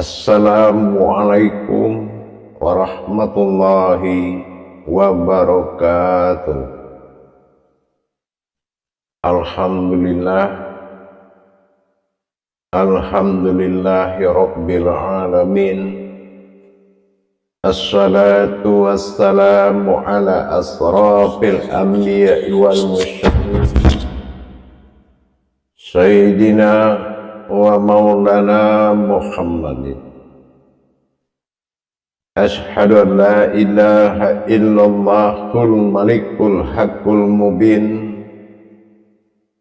Assalamualaikum warahmatullahi wabarakatuh. Alhamdulillah, alhamdulillahi rabbil alamin. Assalatu wassalamu ala asrafil anbiya'i wal mursalin, Sayyidina wa maulana Muhammadin. Ashhadu an la ilaha illallahul malikul haqqul mubin,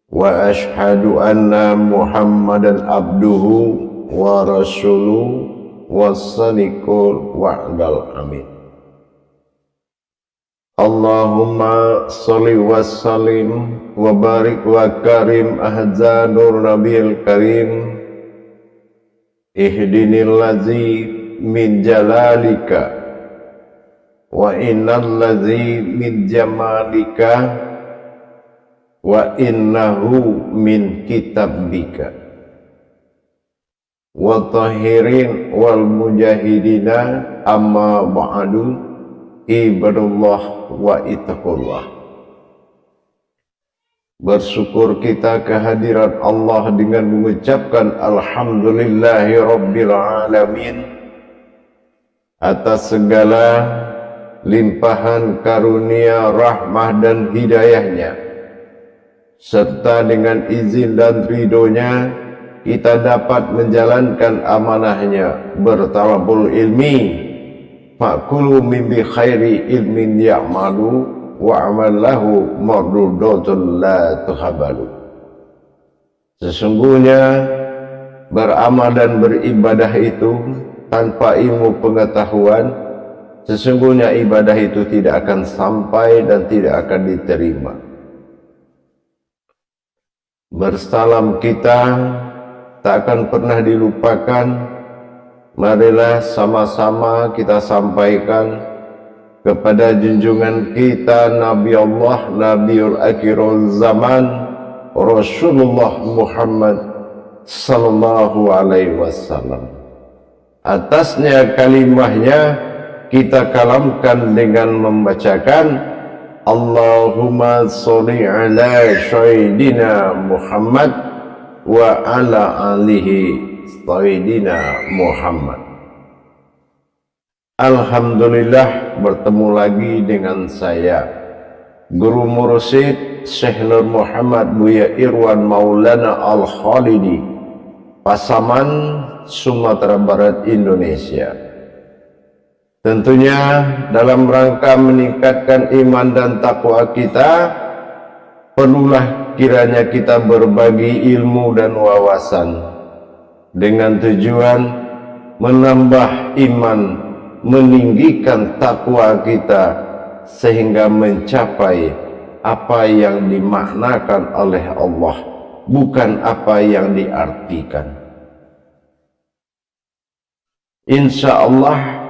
wa ashhadu anna Muhammadan abduhu wa rasuluhu wassadiqul wa'dal amin. Allahumma sholli wa sallim wa barik wa karim ahza nur nabiyil karim, ihdinil ladzi min jalalika wa innal ladzi min jamalika wa innahu min kitabika wa tahirin wal mujahidina amma ba'du. Ibadullah wa ittaqullah. Bersyukur kita kehadiran Allah dengan mengucapkan alhamdulillahi rabbil alamin atas segala limpahan karunia, rahmah dan hidayahnya, serta dengan izin dan ridhonya kita dapat menjalankan amanahnya bertalabul ilmi. Fakulu min bi khairi ilmin ya'malu wa amallahu mardudatun la tuhabalu. Sesungguhnya beramal dan beribadah itu tanpa ilmu pengetahuan, sesungguhnya ibadah itu tidak akan sampai dan tidak akan diterima. Bersalam kita tak akan pernah dilupakan. Marilah sama-sama kita sampaikan kepada junjungan kita Nabi Allah, Nabiul Akhirul Zaman, Rasulullah Muhammad sallallahu alaihi wasallam. Atasnya kalimahnya kita kalamkan dengan membacakan Allahumma sholli ala sayyidina Muhammad wa ala alihi Sayyidina Muhammad. Alhamdulillah, bertemu lagi dengan saya, Guru Mursyid Syekh Nur Muhammad Buya Irwan Maulana Al-Khalidi, Pasaman, Sumatera Barat, Indonesia. Tentunya dalam rangka meningkatkan iman dan takwa kita, perlulah kiranya kita berbagi ilmu dan wawasan dengan tujuan menambah iman, meninggikan takwa kita sehingga mencapai apa yang dimaknakan oleh Allah, bukan apa yang diartikan. Insya Allah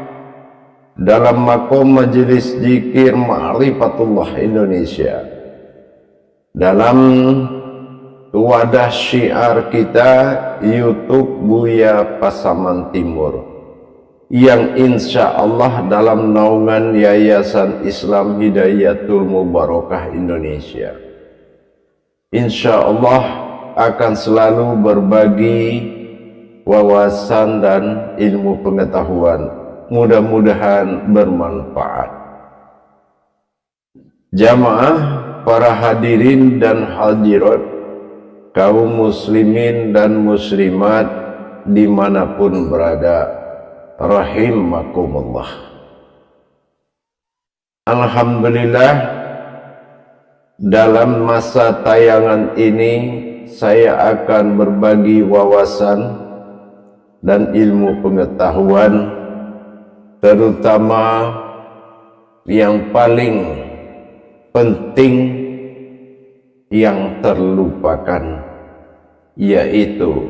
dalam makom majelis zikir Ma'rifatullah Indonesia, dalam wadah syiar kita YouTube Buya Pasaman Timur, yang insya Allah dalam naungan Yayasan Islam Hidayatul Mubarakah Indonesia, insya Allah akan selalu berbagi wawasan dan ilmu pengetahuan, mudah-mudahan bermanfaat. Jamaah, para hadirin dan hadirat, kaum muslimin dan muslimat dimanapun berada, rahimakumullah. Alhamdulillah, dalam masa tayangan ini saya akan berbagi wawasan dan ilmu pengetahuan, terutama yang paling penting yang terlupakan, yaitu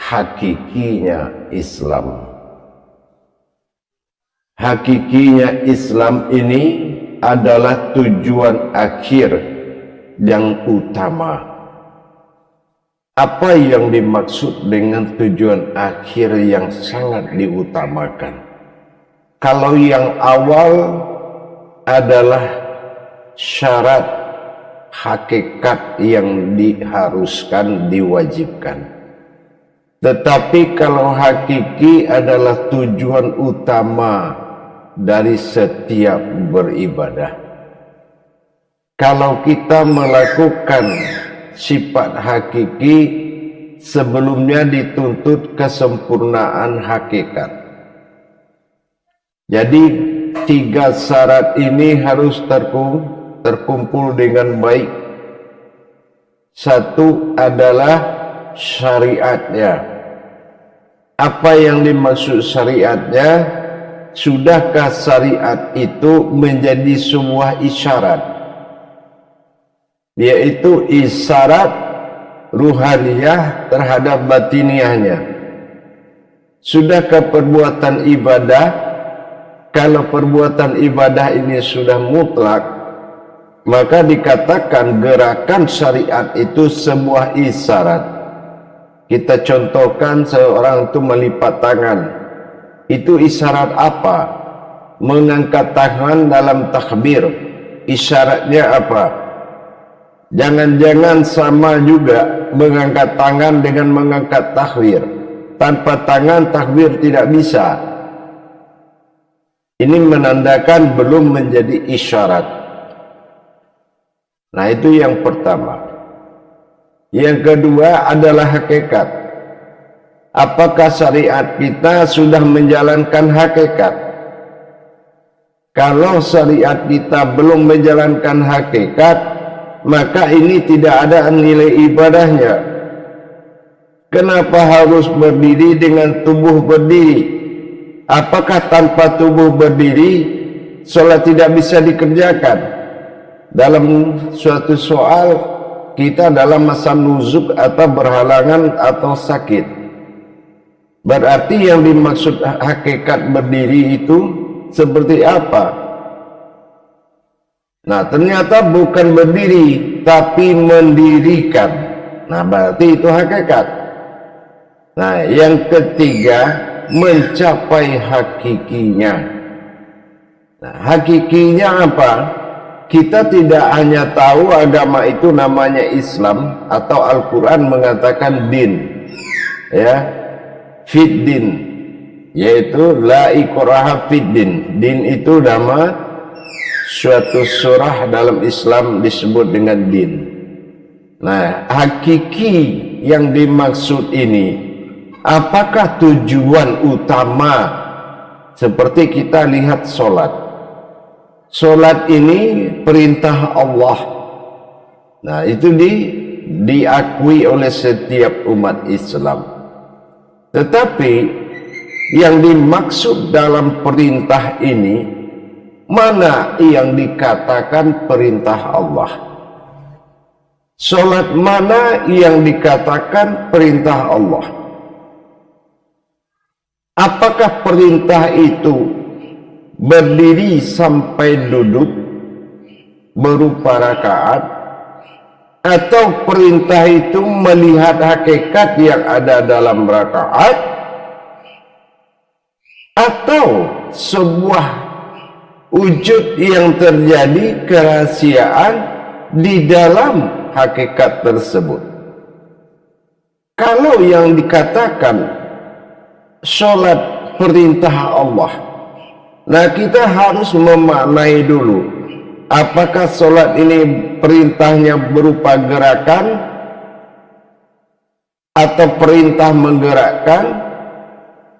hakikinya Islam. Hakikinya Islam ini adalah tujuan akhir yang utama. Apa yang dimaksud dengan tujuan akhir yang sangat diutamakan? Kalau yang awal adalah syarat hakikat yang diharuskan, diwajibkan. Tetapi kalau hakiki adalah tujuan utama dari setiap beribadah. Kalau kita melakukan sifat hakiki, sebelumnya dituntut kesempurnaan hakikat. Jadi 3 syarat ini harus terkumpul dengan baik. Satu adalah syariatnya. Apa yang dimaksud syariatnya? Sudahkah syariat itu menjadi sebuah isyarat, yaitu isyarat ruhaniyah terhadap batiniahnya? Sudahkah perbuatan ibadah? Kalau perbuatan ibadah ini sudah mutlak, maka dikatakan gerakan syariat itu sebuah isyarat. Kita contohkan seorang itu melipat tangan. Itu isyarat apa? Mengangkat tangan dalam takbir. Isyaratnya apa? Jangan-jangan sama juga mengangkat tangan dengan mengangkat takbir. Tanpa tangan takbir tidak bisa. Ini menandakan belum menjadi isyarat. Nah, itu yang pertama. Yang kedua adalah hakikat. Apakah syariat kita sudah menjalankan hakikat? Kalau syariat kita belum menjalankan hakikat, maka ini tidak ada nilai ibadahnya. Kenapa harus berdiri dengan tubuh berdiri? Apakah tanpa tubuh berdiri sholat tidak bisa dikerjakan? Dalam suatu soal, kita dalam masa nuzuk atau berhalangan atau sakit, berarti yang dimaksud hakikat berdiri itu seperti apa? Nah, ternyata bukan berdiri, tapi mendirikan. Nah, berarti itu hakikat. Nah, yang ketiga, mencapai hakikinya. Nah, hakikinya apa? Kita tidak hanya tahu agama itu namanya Islam atau Al-Quran mengatakan din, ya, fiddin, yaitu la ikraha fiddin. Din itu nama suatu surah dalam Islam disebut dengan din. Nah, hakiki yang dimaksud ini, apakah tujuan utama? Seperti kita lihat sholat. Sholat ini perintah Allah. Nah, itu diakui oleh setiap umat Islam. Tetapi yang dimaksud dalam perintah ini, mana yang dikatakan perintah Allah? Sholat mana yang dikatakan perintah Allah? Apakah perintah itu berdiri sampai duduk berupa rakaat, atau perintah itu melihat hakikat yang ada dalam rakaat, atau sebuah wujud yang terjadi kerahasiaan di dalam hakikat tersebut? Kalau yang dikatakan sholat perintah Allah, nah kita harus memaknai dulu, apakah sholat ini perintahnya berupa gerakan, atau perintah menggerakkan,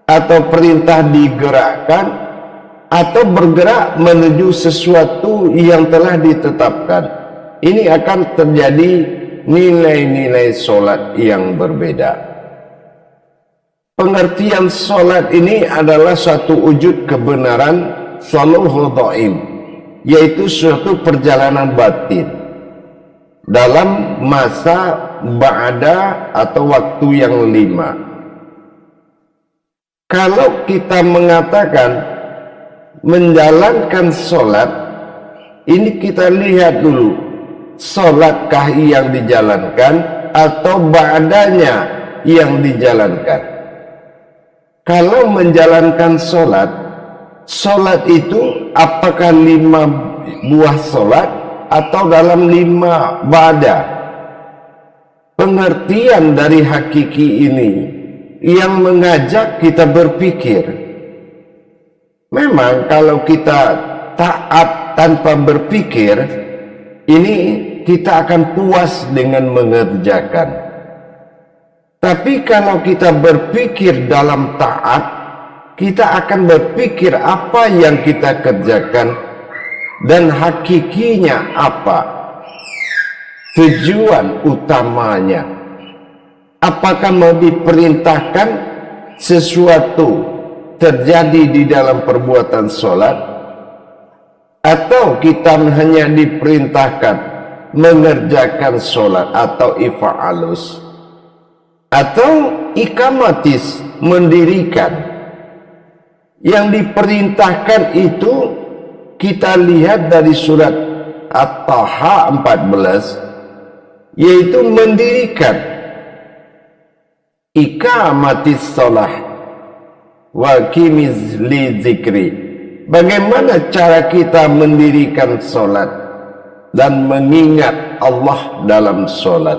atau perintah digerakkan, atau bergerak menuju sesuatu yang telah ditetapkan. Ini akan terjadi nilai-nilai sholat yang berbeda. Pengertian sholat ini adalah suatu wujud kebenaran saluhu dhaim, yaitu suatu perjalanan batin dalam masa ba'da atau waktu yang 5. Kalau kita mengatakan menjalankan sholat, ini kita lihat dulu, sholatkah yang dijalankan atau ba'danya yang dijalankan. Kalau menjalankan sholat, sholat itu apakah 5 buah sholat atau dalam 5 ba'da? Pengertian dari hakiki ini yang mengajak kita berpikir. Memang kalau kita taat tanpa berpikir, ini kita akan puas dengan mengerjakan. Tapi kalau kita berpikir dalam taat, kita akan berpikir apa yang kita kerjakan dan hakikinya apa, tujuan utamanya. Apakah mau diperintahkan sesuatu terjadi di dalam perbuatan sholat, atau kita hanya diperintahkan mengerjakan sholat atau ifa'alus, atau ikamatis, mendirikan. Yang diperintahkan itu kita lihat dari surat At-Taha 14, yaitu mendirikan, ikamatis sholah wa kimiz li zikri. Bagaimana cara kita mendirikan sholat dan mengingat Allah dalam sholat?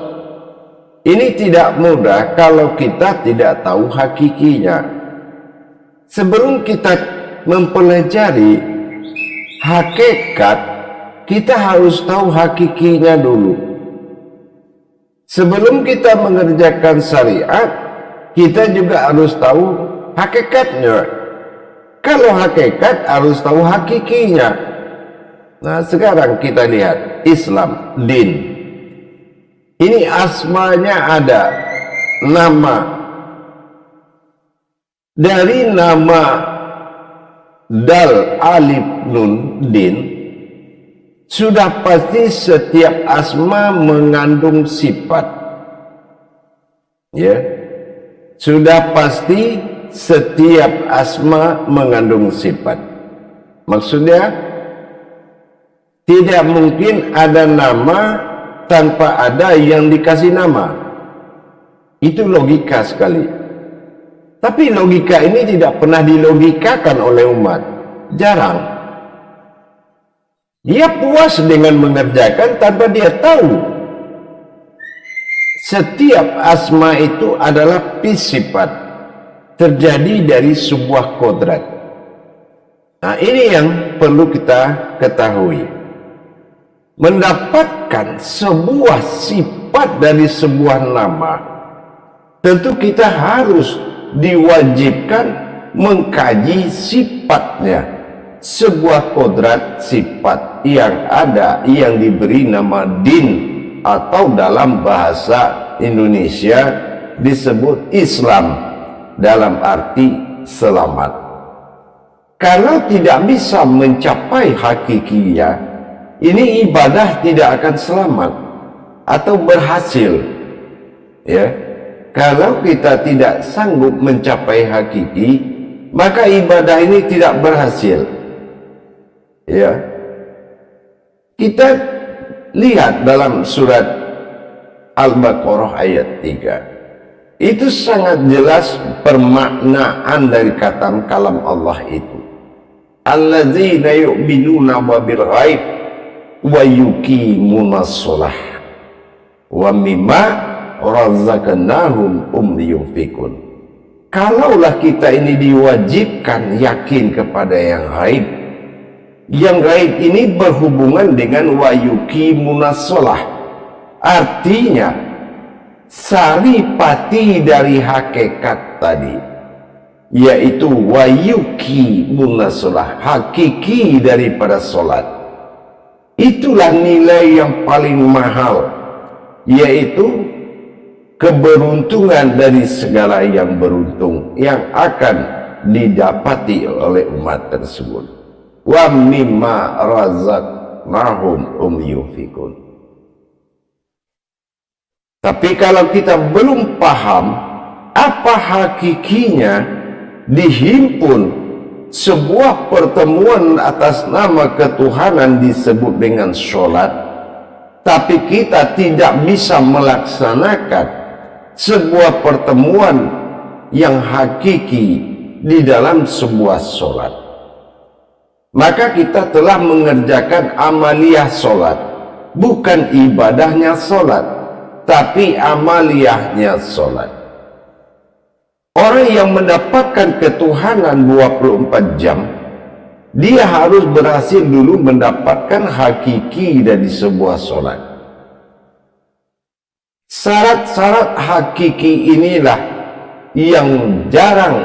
Ini tidak mudah kalau kita tidak tahu hakikinya. Sebelum kita mempelajari hakikat, kita harus tahu hakikinya dulu. Sebelum kita mengerjakan syariat, kita juga harus tahu hakikatnya. Kalau hakikat, harus tahu hakikinya. Nah, sekarang kita lihat Islam, din. Ini asmanya ada, nama. Dari nama dal, alif, nun, din, sudah pasti setiap asma mengandung sifat. Ya, sudah pasti setiap asma mengandung sifat. Maksudnya, tidak mungkin ada nama tanpa ada yang dikasih nama. Itu logika sekali. Tapi logika ini tidak pernah dilogikakan oleh umat. Jarang. Dia puas dengan mengerjakan tanpa dia tahu setiap asma itu adalah sifat, terjadi dari sebuah kodrat. Nah, ini yang perlu kita ketahui. Mendapatkan sebuah sifat dari sebuah nama, tentu kita harus diwajibkan mengkaji sifatnya. Sebuah kodrat sifat yang ada, yang diberi nama din, atau dalam bahasa Indonesia disebut Islam, dalam arti selamat. Kalau tidak bisa mencapai hakikinya, ini ibadah tidak akan selamat atau berhasil. Ya, kalau kita tidak sanggup mencapai hakiki, maka ibadah ini tidak berhasil. Ya, kita lihat dalam surat Al-Baqarah ayat 3. Itu sangat jelas permaknaan dari kata kalam Allah itu. Alladzina yu'minuna bil ghaib wa yuqimunas shalah wa mimma razaqnahum yunfikun. Kalaulah kita ini diwajibkan yakin kepada yang gaib, yang gaib ini berhubungan dengan wa yuqimunas shalah, artinya saripati dari hakikat tadi, yaitu wa yuqimunas shalah, hakiki daripada salat. Itulah nilai yang paling mahal, yaitu keberuntungan dari segala yang beruntung yang akan didapati oleh umat tersebut. Wa mimma razaqnahum yunfikun. Tapi kalau kita belum paham apa hakikinya, dihimpun sebuah pertemuan atas nama ketuhanan disebut dengan sholat, tapi kita tidak bisa melaksanakan sebuah pertemuan yang hakiki di dalam sebuah sholat, maka kita telah mengerjakan amaliyah sholat, bukan ibadahnya sholat, tapi amaliyahnya sholat. Orang yang mendapatkan ketuhanan 24 jam, dia harus berhasil dulu mendapatkan hakiki dari sebuah sholat. Syarat-syarat hakiki inilah yang jarang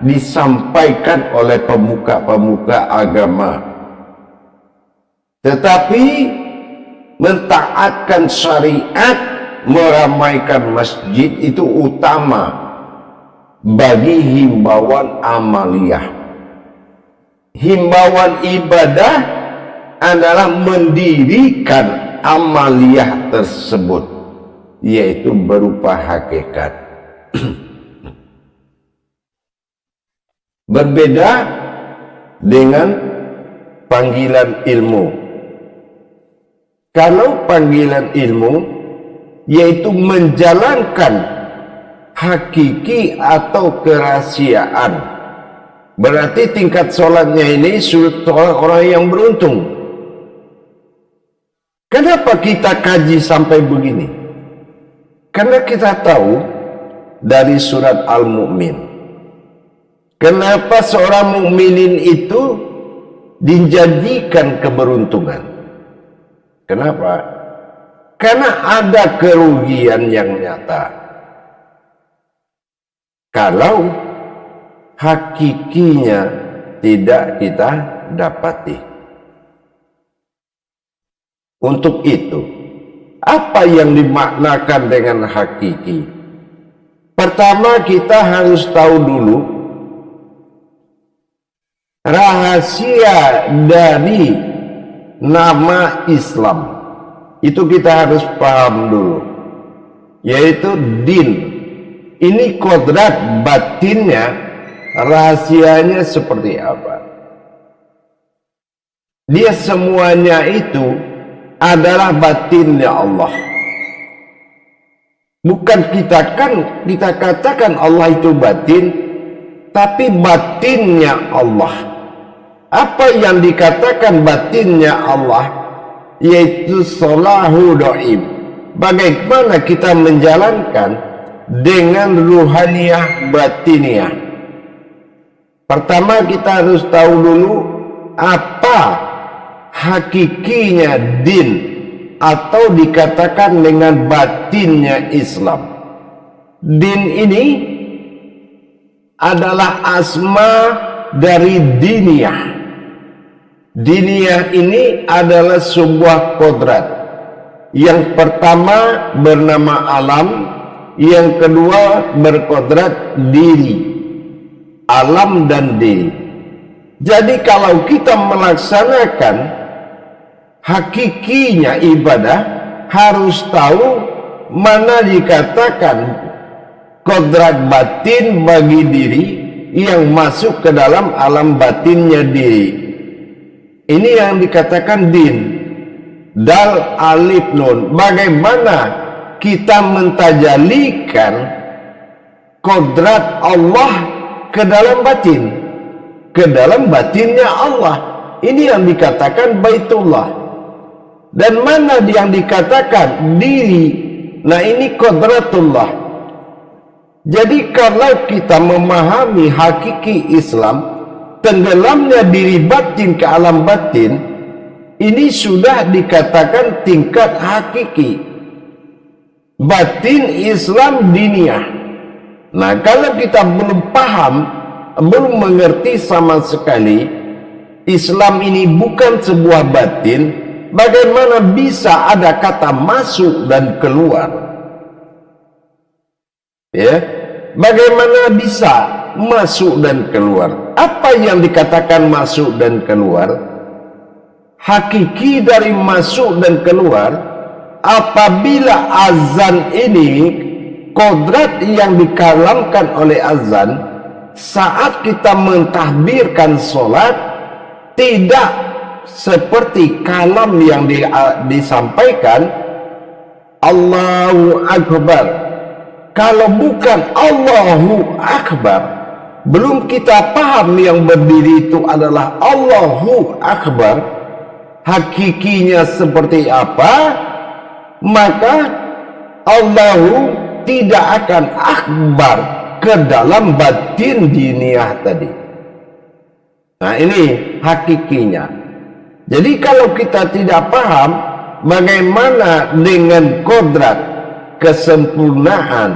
disampaikan oleh pemuka-pemuka agama. Tetapi mentaatkan syariat, meramaikan masjid itu utama bagi himbauan amaliyah. Himbauan ibadah adalah mendirikan amaliyah tersebut, yaitu berupa hakikat. Berbeda dengan panggilan ilmu. Kalau panggilan ilmu yaitu menjalankan hakiki atau kerahasiaan, berarti tingkat sholatnya ini sudah orang yang beruntung. Kenapa kita kaji sampai begini? Karena kita tahu dari surat Al-Mu'min, kenapa seorang mukminin itu dijadikan keberuntungan. Kenapa? Karena ada kerugian yang nyata kalau hakikinya tidak kita dapati. Untuk itu, apa yang dimaknakan dengan hakiki? Pertama, kita harus tahu dulu rahasia dari nama Islam. Itu kita harus paham dulu, yaitu din. Ini kodrat batinnya, rahasianya seperti apa? Dia semuanya itu adalah batinnya Allah. Bukan kita katakan Allah itu batin, tapi batinnya Allah. Apa yang dikatakan batinnya Allah? Yaitu solahu do'im. Bagaimana kita menjalankan dengan ruhaniyah batiniyah. Pertama kita harus tahu dulu apa hakikinya din, atau dikatakan dengan batinnya Islam. Din ini adalah asma dari diniyah. Diniyah ini adalah sebuah kodrat. Yang pertama bernama alam, yang kedua berkodrat diri, alam dan diri. Jadi kalau kita melaksanakan hakikinya ibadah, harus tahu mana dikatakan kodrat batin bagi diri yang masuk ke dalam alam batinnya diri. Ini yang dikatakan din. Dal alif nun. Bagaimana kita mentajalikan kodrat Allah ke dalam batin, ke dalam batinnya Allah. Ini yang dikatakan baitullah. Dan mana yang dikatakan diri, nah ini kodratullah. Jadi kalau kita memahami hakiki Islam, tenggelamnya diri batin ke alam batin, ini sudah dikatakan tingkat hakiki. Batin Islam diniyah. Nah kalau kita belum paham, belum mengerti sama sekali, Islam ini bukan sebuah batin, bagaimana bisa ada kata masuk dan keluar? Ya, bagaimana bisa masuk dan keluar? Apa yang dikatakan masuk dan keluar? Hakiki dari masuk dan keluar, apabila azan ini, kodrat yang dikalamkan oleh azan, saat kita mentahbirkan sholat, tidak seperti kalam yang disampaikan, Allahu Akbar. Kalau bukan Allahu Akbar, belum kita paham yang berdiri itu adalah Allahu Akbar, hakikinya seperti apa, maka Allahu tidak akan akbar ke dalam batin diniyah tadi. Nah, ini hakikinya. Jadi kalau kita tidak paham bagaimana dengan kodrat kesempurnaan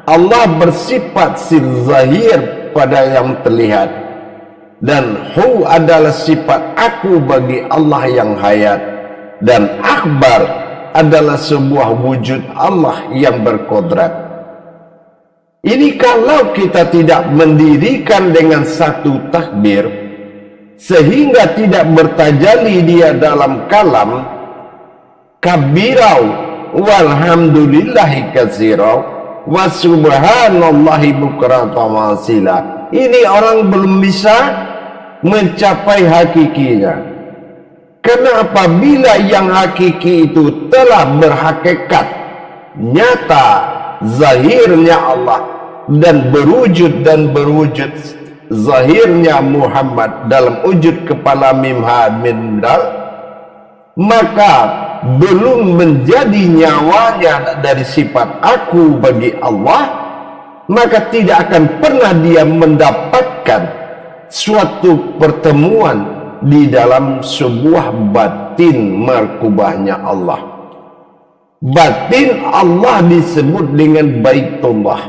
Allah bersifat sir zahir pada yang terlihat, dan hu adalah sifat aku bagi Allah yang hayat, dan akbar adalah sebuah wujud Allah yang berkodrat. Ini kalau kita tidak mendirikan dengan satu takbir sehingga tidak bertajali dia dalam kalam kabirau walhamdulillahi katsirau wa subhanallahi bukratan wa asila, ini orang belum bisa mencapai hakikinya. Karena apabila yang hakiki itu telah berhakikat nyata zahirnya Allah dan berwujud zahirnya Muhammad dalam wujud kepala mim ha mim dal, maka belum menjadi nyawanya dari sifat aku bagi Allah, maka tidak akan pernah dia mendapatkan suatu pertemuan di dalam sebuah batin markubahnya Allah. Batin Allah disebut dengan Baitullah,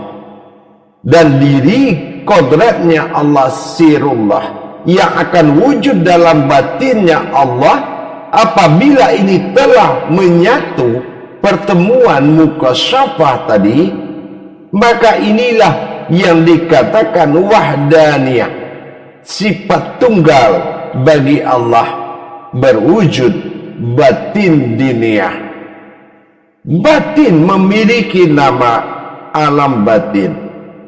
dan diri kodratnya Allah sirullah yang akan wujud dalam batinnya Allah. Apabila ini telah menyatu pertemuan mukasyafah tadi, maka inilah yang dikatakan wahdaniyah, sifat tunggal bagi Allah berwujud batin diniyah. Batin memiliki nama alam batin,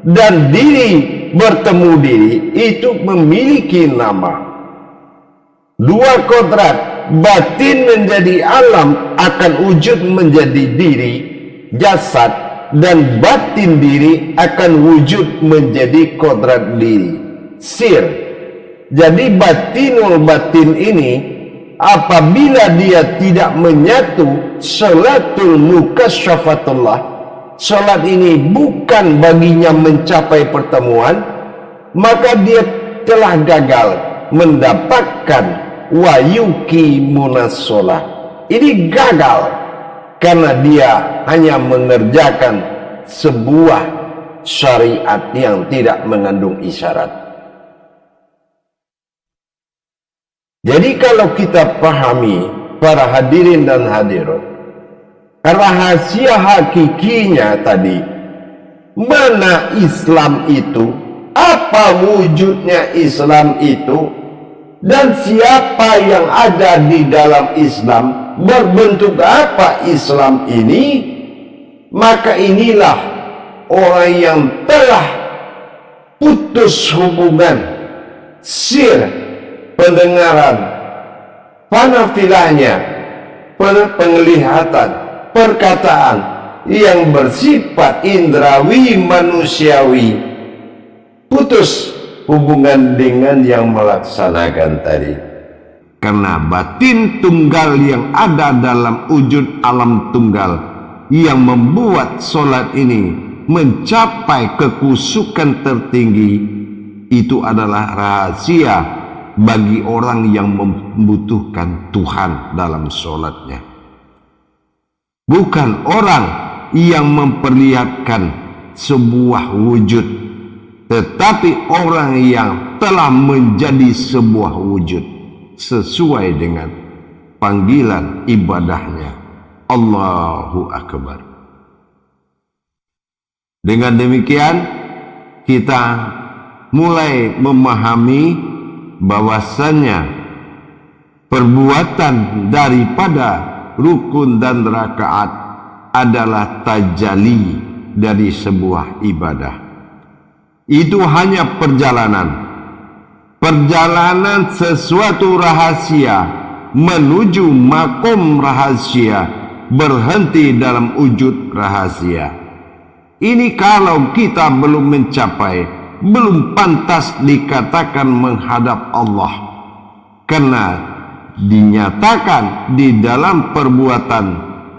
dan diri bertemu diri itu memiliki nama. Dua kodrat, batin menjadi alam akan wujud menjadi diri jasad, dan batin diri akan wujud menjadi kodrat diri sir. Jadi batinul batin ini apabila dia tidak menyatu salatul mukasyafatullah, salat ini bukan baginya mencapai pertemuan, maka dia telah gagal mendapatkan wayuki munasolah. Ini gagal karena dia hanya mengerjakan sebuah syariat yang tidak mengandung isyarat. Jadi kalau kita pahami para hadirin dan hadirat, rahasia hakikinya tadi, mana Islam itu, apa wujudnya Islam itu, dan siapa yang ada di dalam Islam, berbentuk apa Islam ini, maka inilah orang yang telah putus hubungan sir pendengaran, panafilahnya, penglihatan, perkataan yang bersifat indrawi manusiawi, putus hubungan dengan yang melaksanakan tadi. Karena batin tunggal yang ada dalam wujud alam tunggal yang membuat solat ini mencapai kekusukan tertinggi, itu adalah rahasia bagi orang yang membutuhkan Tuhan dalam sholatnya. Bukan orang yang memperlihatkan sebuah wujud, tetapi orang yang telah menjadi sebuah wujud sesuai dengan panggilan ibadahnya. Allahu Akbar. Dengan demikian kita mulai memahami bahwasannya perbuatan daripada rukun dan rakaat adalah tajalli dari sebuah ibadah. Itu hanya perjalanan sesuatu rahasia menuju makom rahasia berhenti dalam wujud rahasia. Ini kalau kita belum mencapai, belum pantas dikatakan menghadap Allah, karena dinyatakan di dalam perbuatan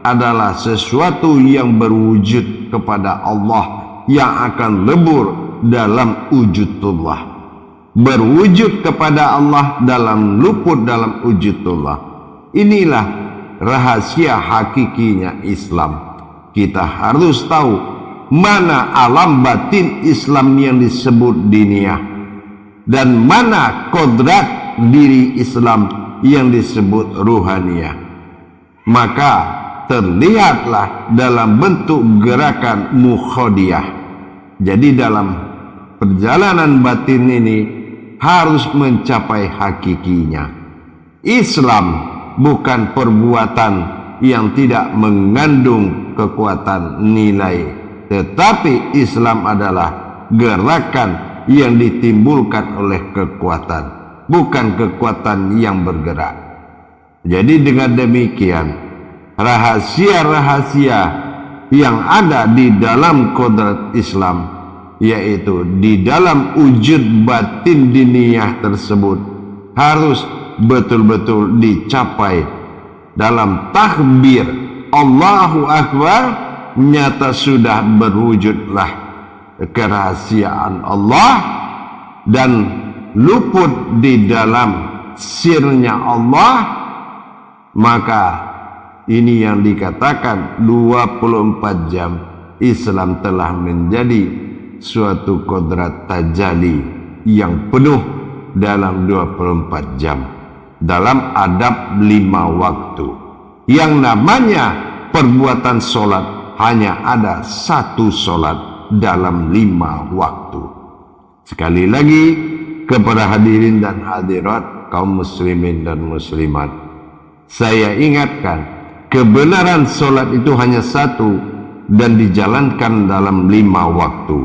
adalah sesuatu yang berwujud kepada Allah, yang akan lebur dalam wujudullah, berwujud kepada Allah dalam luput dalam wujudullah. Inilah rahasia hakikinya Islam. Kita harus tahu mana alam batin Islam yang disebut diniyah, dan mana kodrat diri Islam yang disebut ruhaniyah. Maka terlihatlah dalam bentuk gerakan mukhodiyah. Jadi dalam perjalanan batin ini harus mencapai hakikinya. Islam bukan perbuatan yang tidak mengandung kekuatan nilai, tetapi Islam adalah gerakan yang ditimbulkan oleh kekuatan, bukan kekuatan yang bergerak. Jadi dengan demikian, rahasia-rahasia yang ada di dalam kodrat Islam, yaitu di dalam wujud batin diniyah tersebut, harus betul-betul dicapai dalam takbir Allahu Akbar. Nyata sudah berwujudlah kerahasiaan Allah dan luput di dalam sirnya Allah. Maka ini yang dikatakan 24 jam Islam telah menjadi suatu kodrat tajali yang penuh dalam 24 jam dalam adab 5 waktu. Yang namanya perbuatan solat hanya ada satu solat dalam 5 waktu. Sekali lagi kepada hadirin dan hadirat kaum muslimin dan muslimat, saya ingatkan, kebenaran solat itu hanya satu dan dijalankan dalam 5 waktu.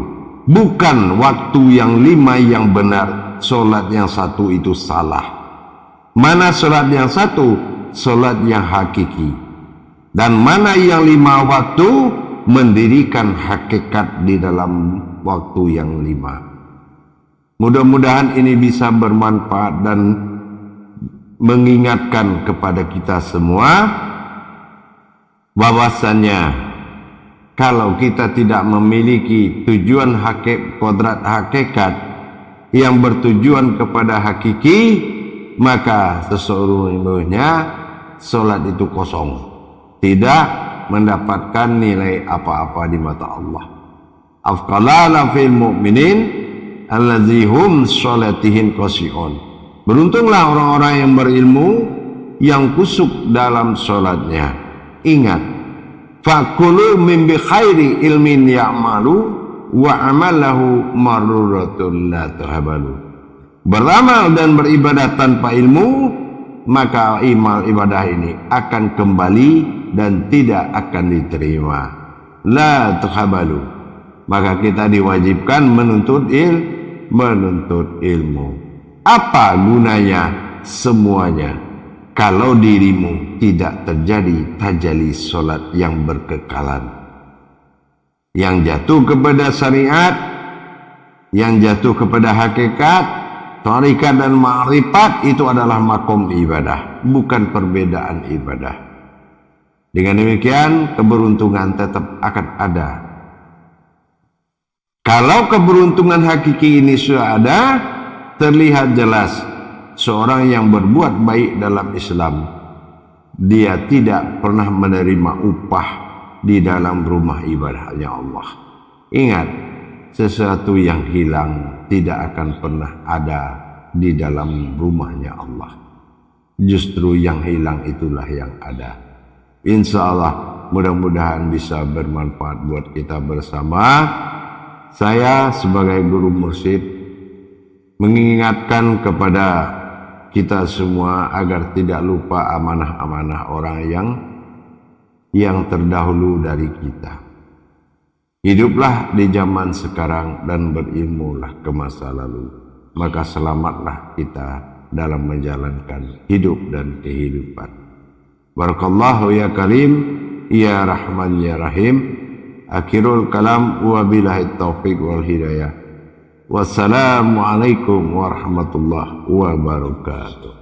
Bukan waktu yang 5 yang benar, solat yang satu itu salah. Mana solat yang satu? Solat yang hakiki. Dan mana yang 5 waktu? Mendirikan hakikat di dalam waktu yang 5. Mudah-mudahan ini bisa bermanfaat dan mengingatkan kepada kita semua bahwasannya kalau kita tidak memiliki tujuan kodrat hakikat yang bertujuan kepada hakiki, maka sesungguhnya solat itu kosong, tidak mendapatkan nilai apa-apa di mata Allah. Afqalala fil mu'minin allazihum sholatihim qasi'un. Beruntunglah orang-orang yang berilmu yang kusuk dalam sholatnya. Ingat, fakulu min bi khairi ilmin ya'malu wa amalahu maruratul la tuhabalu. Beramal dan beribadah tanpa ilmu, maka ibadah ini akan kembali dan tidak akan diterima. La tuhabalu. Maka kita diwajibkan menuntut ilmu. Apa gunanya semuanya kalau dirimu tidak terjadi tajalli solat yang berkekalan, yang jatuh kepada syariat, yang jatuh kepada hakikat, tarikat dan ma'rifat? Itu adalah makom ibadah, bukan perbedaan ibadah. Dengan demikian keberuntungan tetap akan ada. Kalau keberuntungan hakiki ini sudah ada, terlihat jelas seorang yang berbuat baik dalam Islam, dia tidak pernah menerima upah di dalam rumah ibadahnya Allah. Ingat, sesuatu yang hilang tidak akan pernah ada di dalam rumahnya Allah. Justru yang hilang itulah yang ada. Insya Allah mudah-mudahan bisa bermanfaat buat kita bersama. Saya sebagai guru mursyid mengingatkan kepada kita semua agar tidak lupa amanah-amanah orang yang terdahulu dari kita. Hiduplah di zaman sekarang dan berilmulah ke masa lalu. Maka selamatlah kita dalam menjalankan hidup dan kehidupan. Barakallahu ya karim. ya Rahman ya Rahim. Akhirul kalam wa billahi taufiq wal hidayah. Wassalamualaikum warahmatullahi wabarakatuh.